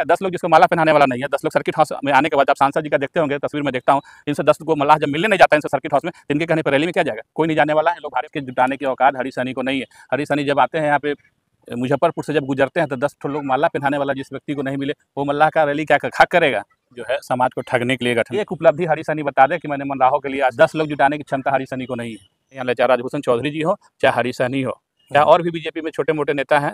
क्या 10 लोग जिसको माला पहनाने वाला नहीं है, 10 लोग सर्किट हाउस में आने के बाद आप सांसद जी का देखते होंगे, तस्वीर में देखता हूँ, इनसे 10 को मल्लाह जब मिलने नहीं जाता है इनसे सर्किट हाउस में, इनके कहने पर रैली में क्या जाएगा? कोई नहीं जाने वाला है। लोग भारत के जुटाने की औकात हरी सैनी को नहीं है। हरी सैनी जब आते हैं यहाँ पे मुजफ्फरपुर से जब गुजरते हैं तो 10 लोग माला पहनाने वाला जिस व्यक्ति को नहीं मिले, वो मल्लाह का रैली क्या खाक करेगा? जो है समाज को ठगने के लिए गठन। एक उपलब्धि हरी सैनी बता दे कि मैंने मल्लाहों के लिए आज 10 लोग जुटाने की क्षमता हरी सैनी को नहीं है। यहाँ चाहे राजभूषण चौधरी जी हो, चाहे हरी सैनी हो, चाहे और भी बीजेपी में छोटे मोटे नेता हैं।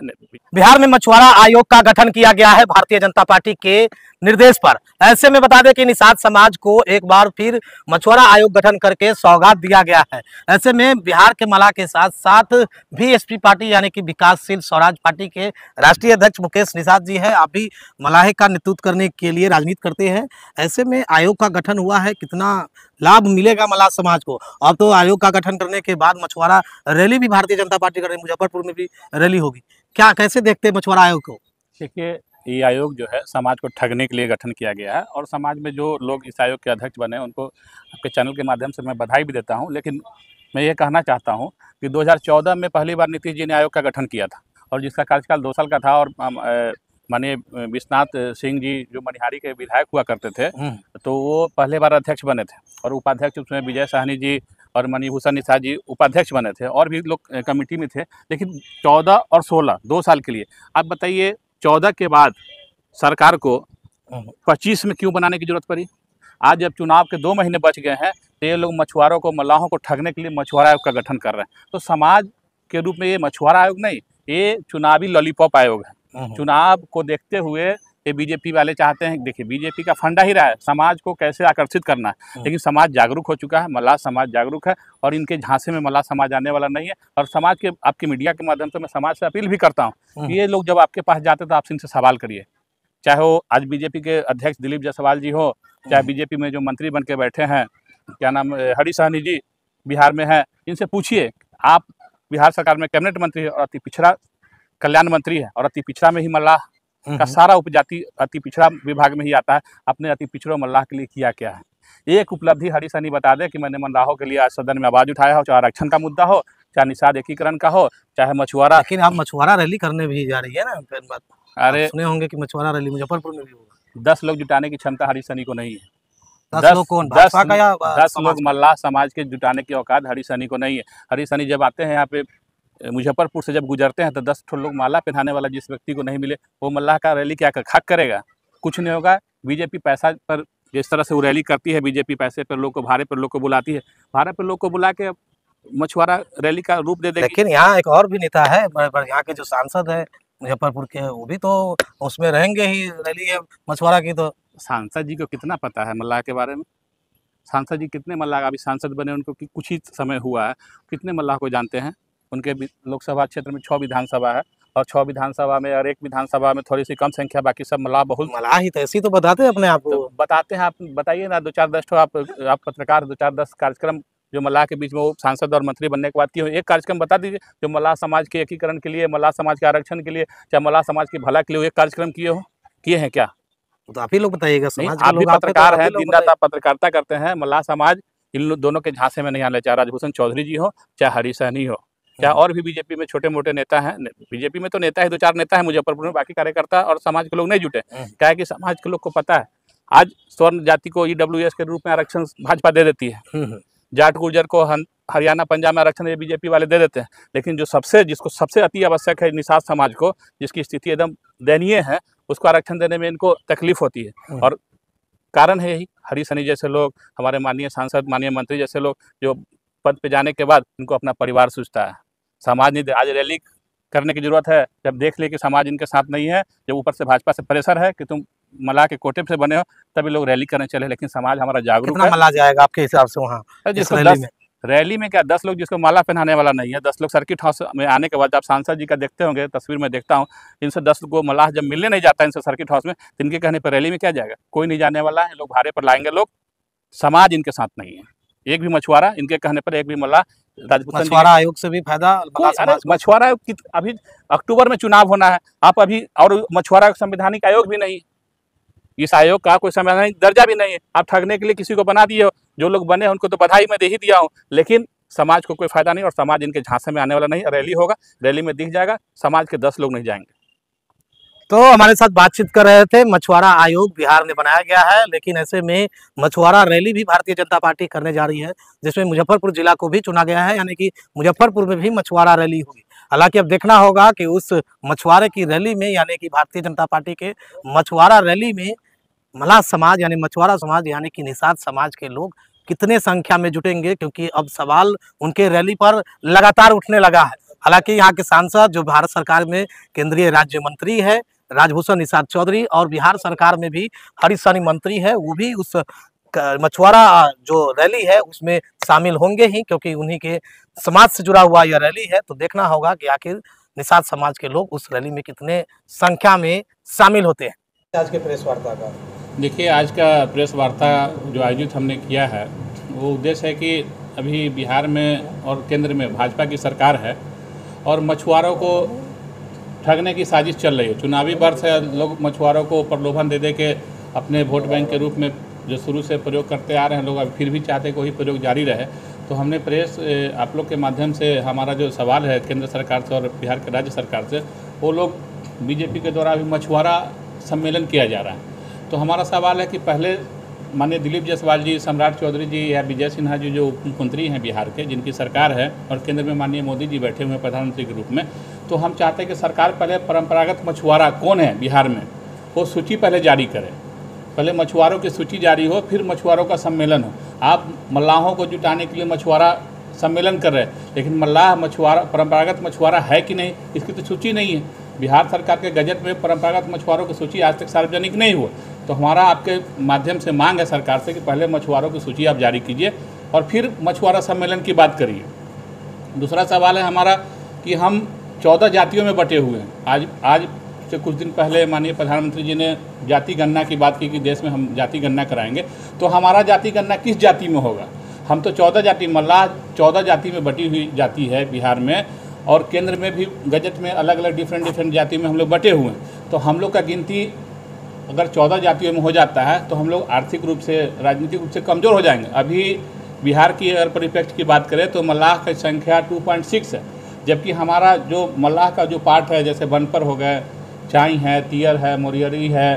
बिहार में मछुआरा आयोग का गठन किया गया है भारतीय जनता पार्टी के निर्देश पर। ऐसे में बता दें कि निषाद समाज को एक बार फिर मछुआरा आयोग गठन करके सौगात दिया गया है। ऐसे में बिहार के मल्लाह के साथ साथ बीएसपी पार्टी यानी कि विकासशील स्वराज पार्टी के राष्ट्रीय अध्यक्ष मुकेश निषाद जी है। आप भी मल्लाहे का नेतृत्व करने के लिए राजनीति करते हैं। ऐसे में आयोग का गठन हुआ है, कितना लाभ मिलेगा मल्लाह समाज को? अब तो आयोग का गठन करने के बाद मछुआरा रैली भी भारतीय जनता पार्टी कर रही है, मुजफ्फरपुर में भी रैली होगी। क्या कैसे देखते हैं मछुआरा आयोग को? देखिए, ये आयोग जो है समाज को ठगने के लिए गठन किया गया है और समाज में जो लोग इस आयोग के अध्यक्ष बने उनको आपके चैनल के माध्यम से मैं बधाई भी देता हूं। लेकिन मैं ये कहना चाहता हूं कि 2014 में पहली बार नीतीश जी ने आयोग का गठन किया था और जिसका कार्यकाल 2 साल का था और माननीय विश्वनाथ सिंह जी जो मनिहारी के विधायक हुआ करते थे, तो वो पहले बार अध्यक्ष बने थे और उपाध्यक्ष उसमें विजय साहनी जी और मणिभूषण निषाद जी उपाध्यक्ष बने थे और भी लोग कमेटी में थे। लेकिन 14 और 16 2 साल के लिए आप बताइए, 14 के बाद सरकार को 25 में क्यों बनाने की जरूरत पड़ी? आज जब चुनाव के 2 महीने बच गए हैं तो ये लोग मछुआरों को, मल्लाहों को ठगने के लिए मछुआरा आयोग का गठन कर रहे हैं। तो समाज के रूप में ये मछुआरा आयोग नहीं, ये चुनावी लॉलीपॉप आयोग है। चुनाव को देखते हुए ये बीजेपी वाले चाहते हैं, देखिए बीजेपी का फंडा ही रहा है समाज को कैसे आकर्षित करना है। लेकिन समाज जागरूक हो चुका है, मल्लाह समाज जागरूक है और इनके झांसे में मल्लाह समाज आने वाला नहीं है। और समाज के, आपके मीडिया के माध्यम से मैं समाज से अपील भी करता हूँ, ये लोग जब आपके पास जाते तो आप इनसे सवाल करिए, चाहे वो आज बीजेपी के अध्यक्ष दिलीप जायसवाल जी हो, चाहे बीजेपी में जो मंत्री बन के बैठे हैं, क्या नाम, हरी सैनी जी बिहार में है, इनसे पूछिए। आप बिहार सरकार में कैबिनेट मंत्री है और अति पिछड़ा कल्याण मंत्री है और अति पिछड़ा में ही मल्लाह का सारा उपजाति अति पिछड़ा विभाग में ही आता है। अपने अति पिछड़ों मल्लाह के लिए किया क्या है? एक उपलब्धि हरी सैनी बता दे कि मैंने मल्लाहों के लिए आज सदन में आवाज उठाया हो, चाहे आरक्षण का मुद्दा हो, चाहे निषाद एकीकरण का हो, चाहे मछुआरा। लेकिन आप मछुआरा रैली करने भी जा रही है ना, फिर बात अरे सुने होंगे कि मछुआरा रैली मुजफ्फरपुर में भी होगा। 10 लोग जुटाने की क्षमता हरी सैनी को नहीं है। 10 लोग कौन? 10 लोग मल्लाह समाज के जुटाने की औकात हरी सैनी को नहीं है। हरी सैनी जब आते हैं यहाँ पे मुजफ्फरपुर से जब गुजरते हैं तो 10 लोग माला पहनाने वाला जिस व्यक्ति को नहीं मिले, वो मल्लाह का रैली क्या खाक करेगा? कुछ नहीं होगा। बीजेपी पैसा पर जिस तरह से वो रैली करती है, बीजेपी पैसे पर लोग को, भाड़े पर लोग को बुलाती है, भाड़े पर लोग को बुला के मछुआरा रैली का रूप दे देगी। लेकिन यहाँ एक और भी नेता है, यहाँ के जो सांसद है मुजफ्फरपुर के, वो भी तो उसमें रहेंगे ही, रैली है मछुआरा की। तो सांसद जी को कितना पता है मल्लाह के बारे में? सांसद जी कितने मल्लाह अभी सांसद बने, उनको कुछ ही समय हुआ है, कितने मल्लाह को जानते हैं? उनके लोकसभा क्षेत्र में 6 विधानसभा है और 6 विधानसभा में और एक विधानसभा में थोड़ी सी कम संख्या, बाकी सब मल्लाह बहुत। मल्लाह ही तो ऐसी तो बताते हैं अपने आप को। तो बताते हैं, आप बताइए ना 2-4-10 ठो आप पत्रकार 2-4-10 कार्यक्रम जो मल्लाह के बीच में वो सांसद और मंत्री बनने के बाद की हो, एक कार्यक्रम बता दीजिए जो मल्लाह समाज के एकीकरण के लिए, मल्लाह समाज के आरक्षण के लिए, चाहे मल्लाह समाज की भला के लिए एक कार्यक्रम किए हैं क्या? तो आप ही लोग बताइएगा। आप भी पत्रकार हैं, दिन रात आप पत्रकारिता करते हैं। मल्लाह समाज इन दोनों के झांसे में नहीं आने, चाहे राजभूषण चौधरी जी हो, चाहे हरी सैनी हो, चाहे और भी बीजेपी में छोटे मोटे नेता हैं। बीजेपी में तो नेता है, 2-4 नेता है मुजफ्फरपुर में, बाकी कार्यकर्ता और समाज के लोग नहीं जुटे। क्या है कि समाज के लोग को पता है आज स्वर्ण जाति को EWS के रूप में आरक्षण भाजपा दे देती है, जाट गुर्जर को हरियाणा पंजाब में आरक्षण ये बीजेपी वाले दे देते हैं। लेकिन जिसको सबसे अति आवश्यक है निषाद समाज को, जिसकी स्थिति एकदम दयनीय है, उसको आरक्षण देने में इनको तकलीफ होती है। और कारण है यही, हरी सैनी जैसे लोग, हमारे माननीय सांसद, माननीय मंत्री जैसे लोग जो पद पे जाने के बाद इनको अपना परिवार सोचता है, समाज नहीं। आज रैली करने की जरूरत है, जब देख ले कि समाज इनके साथ नहीं है, जब ऊपर से भाजपा से प्रेशर है कि तुम मल्लाह के कोटे से बने हो, तभी लोग रैली करने चले। लेकिन समाज हमारा जागरूक है। मल्लाह जाएगा आपके हिसाब से वहाँ रैली में क्या 10 लोग जिसको माला पहनाने वाला नहीं है, 10 लोग सर्किट हाउस में आने के बाद आप सांसद जी का देखते होंगे, तस्वीर में देखता हूँ, इनसे 10 को मल्लाह जब मिलने नहीं जाता इनसे सर्किट हाउस में, तो इनके कहने पर रैली में क्या जाएगा? कोई नहीं जाने वाला है। लोग भाड़े पर लाएंगे लोग, समाज इनके साथ नहीं है। एक भी मछुआरा इनके कहने पर, एक भी मल्लाह, मछुआरा आयोग से भी फायदा। मछुआरा आयोग की अभी अक्टूबर में चुनाव होना है, आप अभी, और मछुआरा संवैधानिक आयोग भी नहीं, इस आयोग का कोई संवैधानिक दर्जा भी नहीं है। आप ठगने के लिए किसी को बना दिए हो। जो लोग बने उनको तो बधाई मैं दे ही दिया हूँ, लेकिन समाज को कोई फायदा नहीं और समाज इनके झांसे में आने वाला नहीं। रैली होगा, रैली में दिख जाएगा, समाज के 10 लोग नहीं जाएंगे। तो हमारे साथ बातचीत कर रहे थे। मछुआरा आयोग बिहार में बनाया गया है, लेकिन ऐसे में मछुआरा रैली भी भारतीय जनता पार्टी करने जा रही है, जिसमें मुजफ्फरपुर जिला को भी चुना गया है, यानी कि मुजफ्फरपुर में भी मछुआरा रैली होगी। हालांकि अब देखना होगा कि उस मछुआरे की रैली में, यानी कि भारतीय जनता पार्टी के मछुआरा रैली में मल्लाह समाज यानी मछुआरा समाज यानी कि निषाद समाज के लोग कितने संख्या में जुटेंगे, क्योंकि अब सवाल उनके रैली पर लगातार उठने लगा है। हालांकि यहाँ के सांसद जो भारत सरकार में केंद्रीय राज्य मंत्री है राजभूषण निषाद चौधरी, और बिहार सरकार में भी हरीश सहनी मंत्री है, वो भी उस मछुआरा जो रैली है उसमें शामिल होंगे ही, क्योंकि उन्हीं के समाज से जुड़ा हुआ यह रैली है। तो देखना होगा कि आखिर निषाद समाज के लोग उस रैली में कितने संख्या में शामिल होते हैं। आज के प्रेस वार्ता का देखिए, आज का प्रेस वार्ता जो आयोजित हमने किया है वो उद्देश्य है कि अभी बिहार में और केंद्र में भाजपा की सरकार है और मछुआरों को ठगने की साजिश चल रही है। चुनावी वर्ष है, लोग मछुआरों को प्रलोभन दे के अपने वोट बैंक के रूप में जो शुरू से प्रयोग करते आ रहे हैं, लोग अभी फिर भी चाहते हैं कि वही प्रयोग जारी रहे। तो हमने प्रेस आप लोग के माध्यम से हमारा जो सवाल है केंद्र सरकार से और बिहार के राज्य सरकार से, वो लोग बीजेपी के द्वारा अभी मछुआरा सम्मेलन किया जा रहा है। तो हमारा सवाल है कि पहले माननीय दिलीप जायसवाल जी, सम्राट चौधरी जी या विजय सिन्हा जी जो उप मुख्यमंत्री हैं बिहार के, जिनकी सरकार है, और केंद्र में माननीय मोदी जी बैठे हुए हैं प्रधानमंत्री के रूप में, तो हम चाहते हैं कि सरकार पहले परंपरागत मछुआरा कौन है बिहार में वो सूची पहले जारी करे। पहले मछुआरों की सूची जारी हो, फिर मछुआरों का सम्मेलन हो। आप मल्लाहों को जुटाने के लिए मछुआरा सम्मेलन कर रहे हैं, लेकिन मल्लाह मछुआरा परंपरागत मछुआरा है कि नहीं, इसकी तो सूची नहीं है। बिहार सरकार के गजट में परंपरागत मछुआरों की सूची आज तक सार्वजनिक नहीं हुआ। तो हमारा आपके माध्यम से मांग है सरकार से कि पहले मछुआरों की सूची आप जारी कीजिए और फिर मछुआरा सम्मेलन की बात करिए। दूसरा सवाल है हमारा कि हम 14 जातियों में बटे हुए हैं। आज से कुछ दिन पहले माननीय प्रधानमंत्री जी ने जाति गणना की बात की कि देश में हम जाति गणना कराएंगे। तो हमारा जाति गणना किस जाति में होगा? हम तो 14 जाति, मल्लाह 14 जाति में बटी हुई जाति है बिहार में, और केंद्र में भी गजट में अलग अलग डिफरेंट जाति में हम लोग बटे हुए हैं। तो हम लोग का गिनती अगर 14 जातियों में हो जाता है तो हम लोग आर्थिक रूप से, राजनीतिक रूप से कमज़ोर हो जाएंगे। अभी बिहार की अगर परिप्रेक्ष्य की बात करें तो मल्लाह की संख्या 2.6 है, जबकि हमारा जो मल्लाह का जो पार्ट है, जैसे बनपर हो गए, चाई है, तियर है, मोरियरी है,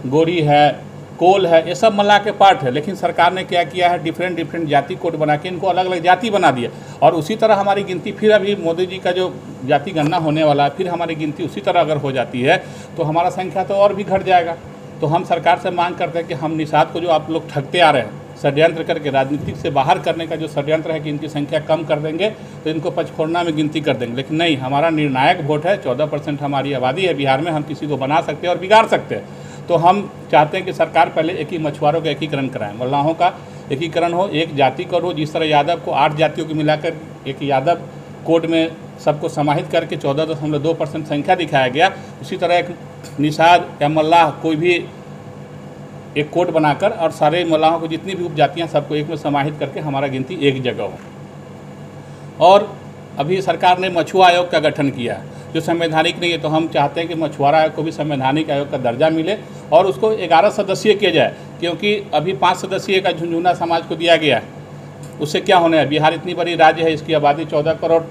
गोरी है, कोल है, ये सब मल्लाह के पार्ट है। लेकिन सरकार ने क्या किया है, डिफरेंट जाति कोड बना के इनको अलग अलग जाति बना दिया। और उसी तरह हमारी गिनती फिर अभी मोदी जी का जो जाति गणना होने वाला है, फिर हमारी गिनती उसी तरह अगर हो जाती है तो हमारा संख्या तो और भी घट जाएगा। तो हम सरकार से मांग करते हैं कि हम निषाद को जो आप लोग ठगते आ रहे हैं, षड्यंत्र करके राजनीतिक से बाहर करने का जो षड्यंत्र है कि इनकी संख्या कम कर देंगे तो इनको पचफोड़ना में गिनती कर देंगे। लेकिन नहीं, हमारा निर्णायक वोट है, 14% हमारी आबादी है बिहार में, हम किसी को बना सकते हैं और बिगाड़ सकते हैं। तो हम चाहते हैं कि सरकार पहले एक ही मछुआरों का एकीकरण कराएं, मल्लाहों का एकीकरण हो, एक जाति का हो। जिस तरह यादव को 8 जातियों को मिलाकर एक यादव कोड में सबको समाहित करके 14.2% संख्या दिखाया गया, उसी तरह एक निषाद या मल्लाह कोई भी एक कोड बनाकर और सारे मल्लाहों को जितनी भी उपजातियाँ सबको एक में समाहित करके हमारा गिनती एक जगह हो। और अभी सरकार ने मछुआ आयोग का गठन किया है जो संवैधानिक नहीं है। तो हम चाहते हैं कि मछुआरा आयोग को भी संवैधानिक आयोग का दर्जा मिले और उसको 11 सदस्यीय किया जाए, क्योंकि अभी 5 सदस्यीय का झुंझुना समाज को दिया गया है। उससे क्या होने है, बिहार इतनी बड़ी राज्य है, इसकी आबादी 14 करोड़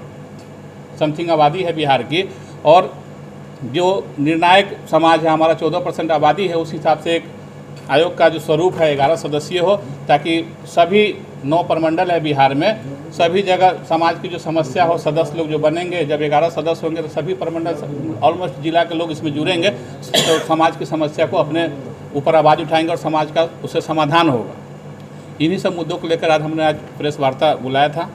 समथिंग आबादी है बिहार की, और जो निर्णायक समाज है हमारा 14% आबादी है, उस हिसाब से एक आयोग का जो स्वरूप है 11 सदस्यीय हो, ताकि सभी 9 प्रमंडल है बिहार में, सभी जगह समाज की जो समस्या हो, सदस्य लोग जो बनेंगे, जब 11 सदस्य होंगे तो सभी प्रमंडल ऑलमोस्ट जिला के लोग इसमें जुड़ेंगे, तो समाज की समस्या को अपने ऊपर आवाज़ उठाएंगे और समाज का उससे समाधान होगा। इन्हीं सब मुद्दों को लेकर आज प्रेस वार्ता बुलाया था।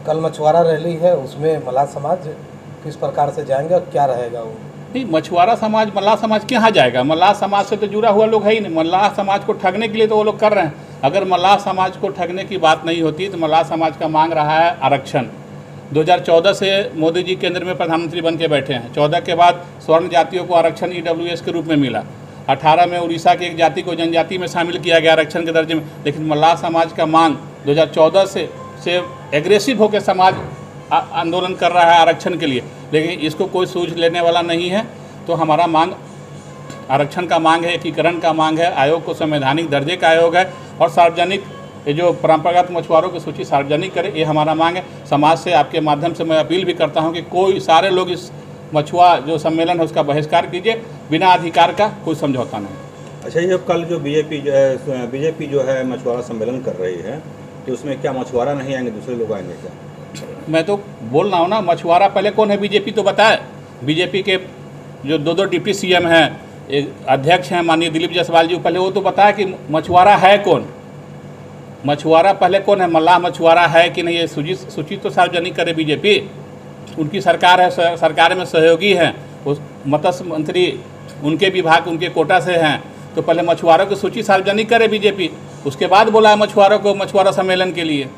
कल मछुआरा रैली है, उसमें मल्लाह समाज किस प्रकार से जाएंगे और क्या रहेगा वो? नहीं, मछुआरा समाज मल्लाह समाज कहाँ जाएगा? मल्लाह समाज से तो जुड़ा हुआ लोग है ही नहीं। मल्लाह समाज को ठगने के लिए तो वो लोग कर रहे हैं। अगर मल्लाह समाज को ठगने की बात नहीं होती तो मल्लाह समाज का मांग रहा है आरक्षण। 2014 से मोदी जी केंद्र में प्रधानमंत्री बन के बैठे हैं। 14 के बाद स्वर्ण जातियों को आरक्षण EWS के रूप में मिला। 18 में उड़ीसा की एक जाति को जनजाति में शामिल किया गया आरक्षण के दर्जे में। लेकिन मल्लाह समाज का मांग 2014 से एग्रेसिव होकर समाज आंदोलन कर रहा है आरक्षण के लिए, लेकिन इसको कोई सूझ लेने वाला नहीं है। तो हमारा मांग आरक्षण का मांग है, एकीकरण का मांग है, आयोग को संवैधानिक दर्जे का आयोग है और सार्वजनिक ये जो परंपरागत मछुआरों की सूची सार्वजनिक करे, ये हमारा मांग है। समाज से आपके माध्यम से मैं अपील भी करता हूं कि कोई सारे लोग इस मछुआ जो सम्मेलन है उसका बहिष्कार कीजिए, बिना अधिकार का कोई समझौता नहीं। अच्छा, ये कल जो बीजेपी जो है मछुआरा सम्मेलन कर रही है, तो उसमें क्या मछुआरा नहीं आएंगे, दूसरे लोग आएंगे क्या? मैं तो बोल रहा हूँ ना, मछुआरा पहले कौन है बीजेपी तो बताए। बीजेपी के जो दो डिप्टी सीएम हैं, एक अध्यक्ष हैं माननीय दिलीप जायसवाल जी, पहले वो तो बताया कि मछुआरा है कौन। मछुआरा पहले कौन है, मल्लाह मछुआरा है कि नहीं, ये सूची तो सार्वजनिक करे बीजेपी। उनकी सरकार है, सरकार में सहयोगी हैं, उस मत्स्य मंत्री उनके विभाग उनके कोटा से हैं, तो पहले मछुआरों की सूची सार्वजनिक करे बीजेपी, उसके बाद बोला है मछुआरों को मछुआरा सम्मेलन के लिए।